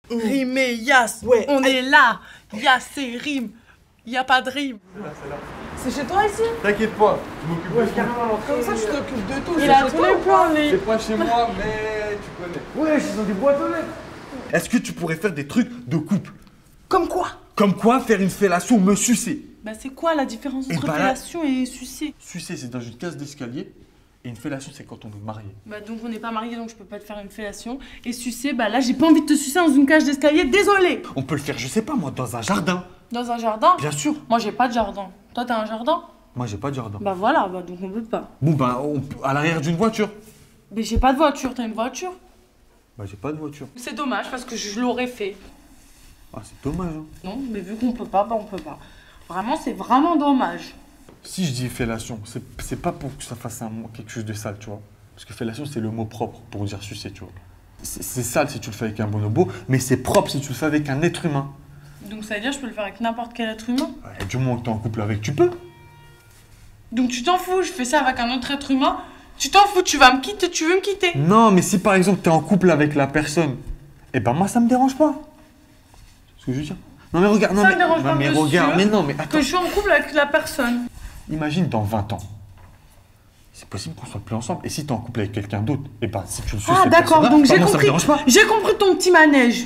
Rimer, Yas. Ouais. On est là. Yas, c'est rime. Y a pas de rime. C'est chez toi ici? T'inquiète pas, je m'occupe de tout. Comme ça, tu t'occupes de tout. Il a tous les plans, lui. C'est pas chez moi, mais tu connais. Ouais, ils ont des boîtes aux lettres. Est-ce que tu pourrais faire des trucs de couple? Comme quoi? Comme quoi faire une fellation, me sucer? Bah, c'est quoi la différence Et entre bah là- fellation et sucer? Sucer, c'est dans une case d'escalier. Et une fellation, c'est quand on est marié. Bah, donc on n'est pas mariés, donc je peux pas te faire une fellation. Et sucer, bah là, j'ai pas envie de te sucer dans une cage d'escalier, désolé. On peut le faire, je sais pas moi, dans un jardin. Dans un jardin? Bien sûr. Moi, j'ai pas de jardin. Toi, t'as un jardin? Moi, j'ai pas de jardin. Bah voilà, bah donc on peut pas. Bon, bah, à l'arrière d'une voiture. Mais j'ai pas de voiture, t'as une voiture? Bah, j'ai pas de voiture. C'est dommage parce que je l'aurais fait. Ah, c'est dommage, hein. Non, mais vu qu'on peut pas, bah on peut pas. Vraiment, c'est vraiment dommage. Si je dis fellation, c'est pas pour que ça fasse quelque chose de sale, tu vois. Parce que fellation, c'est le mot propre pour dire sucer, tu vois. C'est sale si tu le fais avec un bonobo, mais c'est propre si tu le fais avec un être humain. Donc ça veut dire que je peux le faire avec n'importe quel être humain? Ouais, du moment que t'es en couple avec, tu peux. Donc tu t'en fous, je fais ça avec un autre être humain? Tu t'en fous, tu vas me quitter, tu veux me quitter? Non, mais si par exemple t'es en couple avec la personne, eh ben moi ça me dérange pas. C'est ce que je veux dire. Non mais regarde, non Ça mais, me dérange non, pas, mais monsieur, regarde, mais non mais attends. Que je suis en couple avec la personne. Imagine dans 20 ans. C'est possible qu'on soit plus ensemble. Et si t'es en couple avec quelqu'un d'autre, eh ben si tu le suis, Ah d'accord, donc j'ai moi, ça me compris. dérange pas. J'ai compris ton petit manège.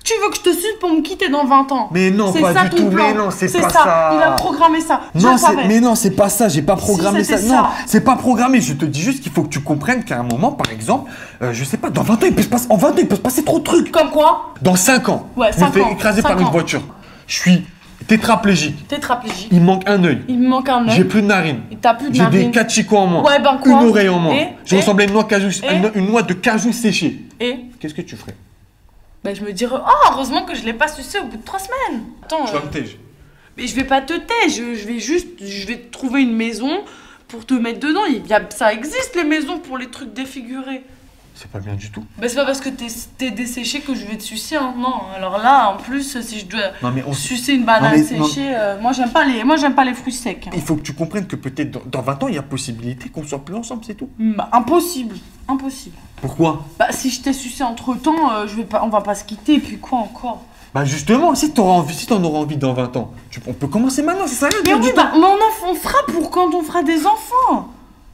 Tu veux que je te suce pour me quitter dans 20 ans? Mais non, C'est pas ça du ton tout, plan. mais non, c'est pas ça. ça. Il a programmé ça. Je Non, le savais. mais non, c'est pas ça, j'ai pas programmé ça. c'était Non, ça. c'est pas programmé. Je te dis juste qu'il faut que tu comprennes qu'à un moment, par exemple, je sais pas, dans 20 ans, en 20 ans, il peut se passer trop de trucs. Comme quoi? Dans 5 ans, Ouais, je me 5 fais ans, écraser 5 par une ans. voiture. Je suis tétraplégique. Tétraplégique. Il me manque un œil. Il me manque un œil. J'ai plus de narines. Et t'as plus de J'ai des narines. cachicots en moins. Ouais, ben quoi? Une oreille en moins. Et Je ressemble à une Et une noix de cajou séchée. Et Qu'est-ce que tu ferais? bah je me dirais, oh, heureusement que je l'ai pas sucé au bout de 3 semaines. Attends, Tu vas me tège. mais je vais pas te taire, je vais te trouver une maison pour te mettre dedans. Ça existe les maisons pour les trucs défigurés. C'est pas bien du tout. Bah c'est pas parce que t'es desséché que je vais te sucer, hein. Non, alors là, en plus, si je dois Non mais sucer une banane mais- séchée, moi j'aime pas les fruits secs. hein. il faut que tu comprennes que peut-être dans 20 ans, il y a possibilité qu'on soit plus ensemble, c'est tout. Bah, impossible, impossible. Pourquoi? Bah si je t'ai sucé entre temps, on va pas se quitter, et puis quoi encore? Bah justement, si t'en auras envie dans 20 ans, on peut commencer maintenant, ça sert à rien de Mais perdre oui, du temps. bah on fera pour quand on fera des enfants.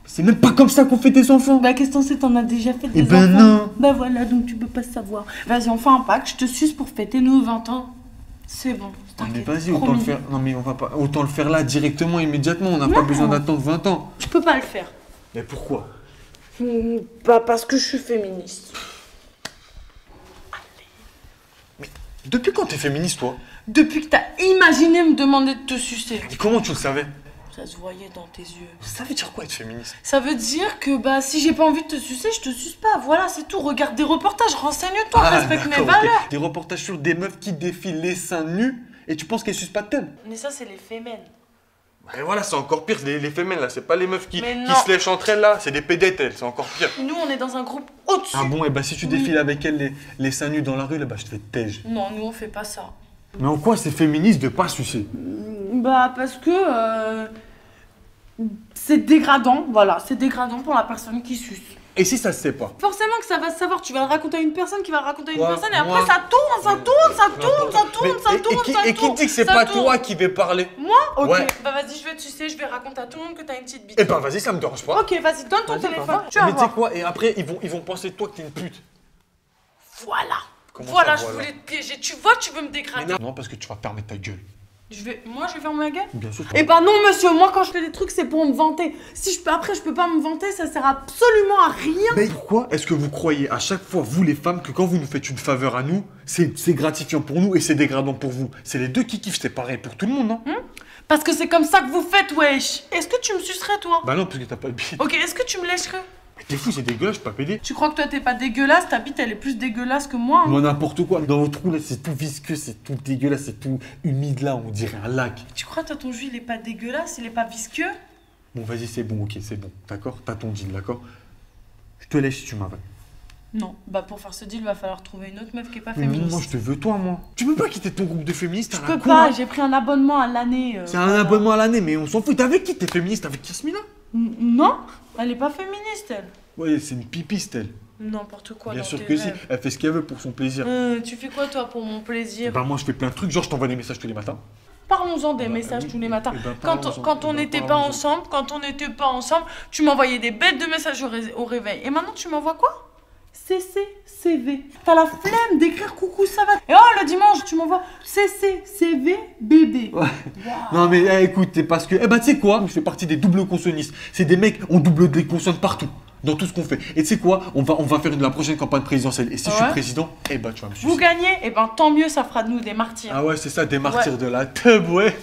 C'est même pas comme ça qu'on fait des enfants. Bah qu'est-ce que t'en sais, t'en as déjà fait des Eh ben enfants. non. Bah voilà, donc tu peux pas savoir. Vas-y, on fait un pacte, je te suce pour fêter nos 20 ans. C'est bon, Non mais t'inquiète. vas-y, autant promis. le faire. Non mais on va pas. Autant le faire là directement, immédiatement. On n'a Non. pas besoin d'attendre 20 ans. Je peux pas le faire. Mais pourquoi? Bah parce que je suis féministe. Depuis quand t'es féministe, toi? Depuis que t'as imaginé me demander de te sucer. Et comment tu le savais? Ça se voyait dans tes yeux. Ça veut dire quoi être féministe? Ça veut dire que bah si j'ai pas envie de te sucer, je te suce pas. Voilà, c'est tout. Regarde des reportages, renseigne-toi, respecte mes d'accord, ok. valeurs. Des reportages sur des meufs qui défilent les seins nus et tu penses qu'elles sucent pas de thème? Mais ça, c'est les fémènes. Et voilà, c'est encore pire, les femelles là, c'est pas les meufs qui Mais non. se lèchent entre elles là, c'est des pédettes elles, c'est encore pire. Nous, on est dans un groupe au-dessus. Ah bon, et bah si tu défiles avec elles les seins nus dans la rue, là bah je te fais tège. Non, nous, on fait pas ça. Mais en quoi c'est féministe de pas sucer? Bah parce que c'est dégradant, voilà, c'est dégradant pour la personne qui suce. Et si ça se sait pas? Forcément que ça va se savoir, tu vas le raconter à une personne qui va le raconter à une Ouais, personne et moi- après ça tourne, ça tourne, ça tourne, ça tourne, ça tourne, ça tourne. Et qui dit que c'est ça pas tourne. toi qui vais parler? Moi? Ok, Ouais. bah vas-y, je vais te sucer, je vais raconter à tout le monde que t'as une petite bite. Eh ben vas-y, ça me dérange pas. Ok, vas-y, donne ton Vas-y, téléphone, bah, tu vas mais tu sais voir. quoi? Et après ils vont penser de toi que t'es une pute. Voilà. Comment Voilà, ça, je voilà voulais te piéger. Tu vois, tu veux me dégrader. Non, parce que tu vas permettre ta gueule. Moi, je vais faire ma gueule. Bien sûr. Eh ben non, monsieur, moi quand je fais des trucs, c'est pour me vanter. Si je peux, après, je peux pas me vanter, ça sert absolument à rien. Mais pourquoi est-ce que vous croyez à chaque fois, vous les femmes, que quand vous nous faites une faveur à nous, c'est gratifiant pour nous et c'est dégradant pour vous? C'est les deux qui kiffent, c'est pareil pour tout le monde, non? Parce que c'est comme ça que vous faites, wesh. Est-ce que tu me sucerais, toi? Bah non, parce que t'as pas de bite. Ok, est-ce que tu me lècherais? Mais t'es fou, c'est dégueulasse, je peux pas péder. Tu crois que toi, t'es pas dégueulasse? Ta bite, elle est plus dégueulasse que moi. hein. Moi, n'importe quoi. Dans votre trou, là, c'est tout visqueux, c'est tout dégueulasse, c'est tout humide, là, on dirait un lac. Tu crois, toi, ton jus, il est pas dégueulasse? Il est pas visqueux? Bon, vas-y, c'est bon, ok, c'est bon, d'accord? T'as ton deal, d'accord? Je te lèche si tu m'avales. Non. Bah, pour faire ce deal, va falloir trouver une autre meuf qui est pas Mais non, féministe. moi, je te veux, toi, moi. Tu peux pas quitter ton groupe de féministes, Je t'as un peux con, pas, hein. j'ai pris un abonnement à l'année. C'est un voilà. abonnement à l'année, mais on s'en fout. T'es avec qui? T'es féministe avec Yasmina? Non, elle est pas féministe, elle. Ouais, c'est une pipiste, elle. N'importe quoi. Bien dans sûr tes que si, rêves. elle fait ce qu'elle veut pour son plaisir. Tu fais quoi toi pour mon plaisir? Bah moi je fais plein de trucs, genre je t'envoie des messages tous les matins. Parlons-en des Bah, messages oui, tous les matins. eh ben, Quand parlons-en. on Eh ben, n'était pas parlons-en. ensemble, tu m'envoyais des bêtes de messages au réveil. Et maintenant tu m'envoies quoi? CC, CV. T'as la flemme d'écrire coucou, ça va. Et oh, le dimanche, tu m'envoies CC, CV, bébé. Ouais. Non mais écoute, c'est parce que, tu sais quoi, je fais partie des doubles consonnistes. C'est des mecs, on double des consonnes partout, dans tout ce qu'on fait. Et tu sais quoi, on va faire la prochaine campagne présidentielle. Et si je suis Ouais. président, tu vas me sucer. Vous gagnez, et ben tant mieux, ça fera de nous des martyrs. Ah ouais, c'est ça, des martyrs de la teub, ouais.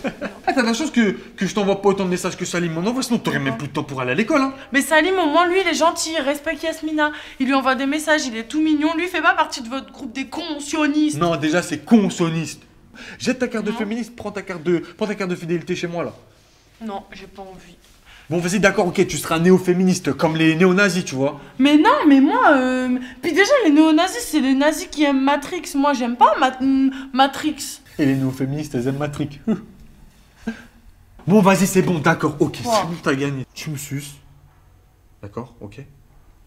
T'as la chance que je t'envoie pas autant de messages que Salim m'en envoie, sinon t'aurais même plus de temps pour aller à l'école, hein. Mais Salim, au moins, lui, il est gentil, il respecte Yasmina. Il lui envoie des messages, il est tout mignon. Lui, il fait pas partie de votre groupe des consionnistes. Non, déjà, c'est consonniste. Jette ta carte de Non. féministe, prends ta carte de fidélité chez moi, là. Non, j'ai pas envie. Bon, vas-y, d'accord, ok, tu seras néo-féministe, comme les néo-nazis, tu vois. Mais non, mais moi, puis déjà, les néo-nazis, c'est les nazis qui aiment Matrix. Moi, j'aime pas Matrix. Et les néo-féministes, elles aiment Matrix. Bon, vas-y, c'est bon, d'accord, ok, c'est bon, t'as gagné. Tu me suces, d'accord, ok.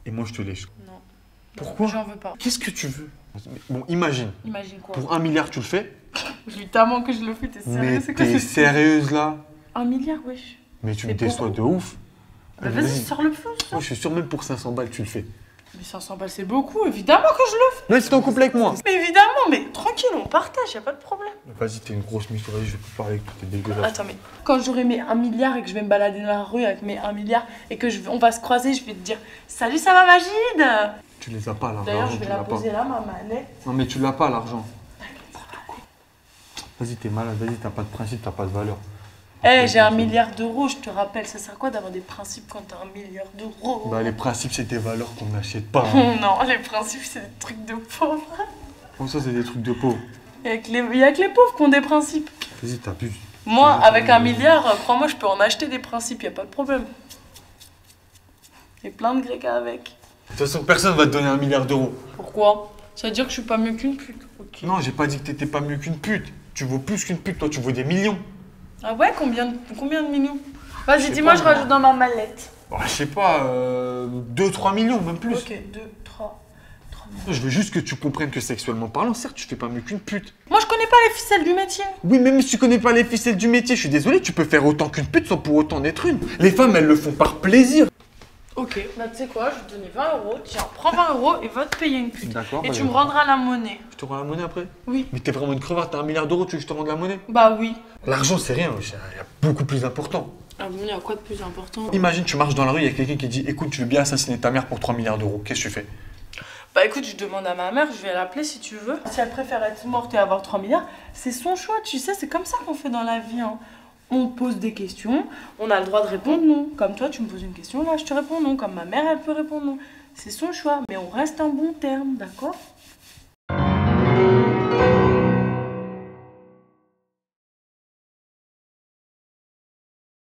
Et moi, je te lèche. Non. Pourquoi? J'en veux pas. Qu'est-ce que tu veux? Bon, imagine, Imagine quoi. pour 1 milliard, tu le fais, Évidemment que je le fais, t'es sérieux? mais C'est quoi t'es ce sérieuse, là? 1 milliard, wesh. Mais tu me C'est déçois de ouf. Bah, vas-y, sors le flou. Moi, je suis sûr, même pour 500 balles, tu le fais. Mais 500 balles, c'est beaucoup, évidemment que je le fais. Mais si t'es en couple avec moi. Mais évidemment, mais tranquille, on partage, y a pas de problème. Vas-y, t'es une grosse mise, vas-y, je vais plus parler avec toi, t'es dégueulasse. Attends, mais quand j'aurai mes 1 milliard et que je vais me balader dans la rue avec mes 1 milliard et que on va se croiser, je vais te dire salut, ça va Magide? Tu les as pas, là. D'ailleurs, l'argent, je vais tu la l'as poser pas. là, ma manette. Non, mais tu l'as pas, l'argent. Vas-y, t'es malade, vas-y, t'as pas de principe, t'as pas de valeur. Eh, j'ai 1 milliard d'euros, je te rappelle, ça sert à quoi d'avoir des principes quand t'as 1 milliard d'euros? Bah, les principes, c'est des valeurs qu'on n'achète pas. Hein. Non, les principes, c'est des trucs de pauvres. Comme ça, c'est des trucs de pauvres. Il y a que les pauvres qui ont des principes. Vas-y, t'abuses. Moi, Vas-y, avec 1 vas-y. milliard, crois-moi, je peux en acheter des principes, y a pas de problème. Il y a plein de grecs avec. De toute façon, personne va te donner 1 milliard d'euros. Pourquoi? Ça veut dire que je suis pas mieux qu'une pute. Ok. Non, j'ai pas dit que t'étais pas mieux qu'une pute. Tu vaux plus qu'une pute, toi, tu vaux des millions. Ah ouais, combien de millions? Je Vas-y, sais dis-moi, pas, je moi. rajoute dans ma mallette. Bah, je sais pas, 2-3 millions, même plus. Ok, 2, 3 millions. Je veux juste que tu comprennes que sexuellement parlant, certes, tu fais pas mieux qu'une pute. Moi, je connais pas les ficelles du métier. Oui, même si tu connais pas les ficelles du métier, je suis désolé, tu peux faire autant qu'une pute sans pour autant en être une. Les femmes, elles le font par plaisir. Ok, bah tu sais quoi, je vais te donner 20 euros. Tiens, prends 20 euros et va te payer une pute. D'accord. Et bah, tu me rendras la monnaie. Je te rends la monnaie après? Oui. Mais t'es vraiment une crevarde, t'as 1 milliard d'euros, tu veux que je te rende la monnaie? Bah oui. L'argent, c'est rien, il y a beaucoup plus important. Ah bon, il y a quoi de plus important? Imagine, tu marches dans la rue, il y a quelqu'un qui dit écoute, tu veux bien assassiner ta mère pour 3 milliards d'euros, qu'est-ce que tu fais? Bah écoute, je demande à ma mère, je vais l'appeler si tu veux. Si elle préfère être morte et avoir 3 milliards, c'est son choix, tu sais, c'est comme ça qu'on fait dans la vie. Hein. On pose des questions, on a le droit de répondre non. Comme toi, tu me poses une question, là, je te réponds non. Comme ma mère, elle peut répondre non. C'est son choix, mais on reste en bon terme, d'accord?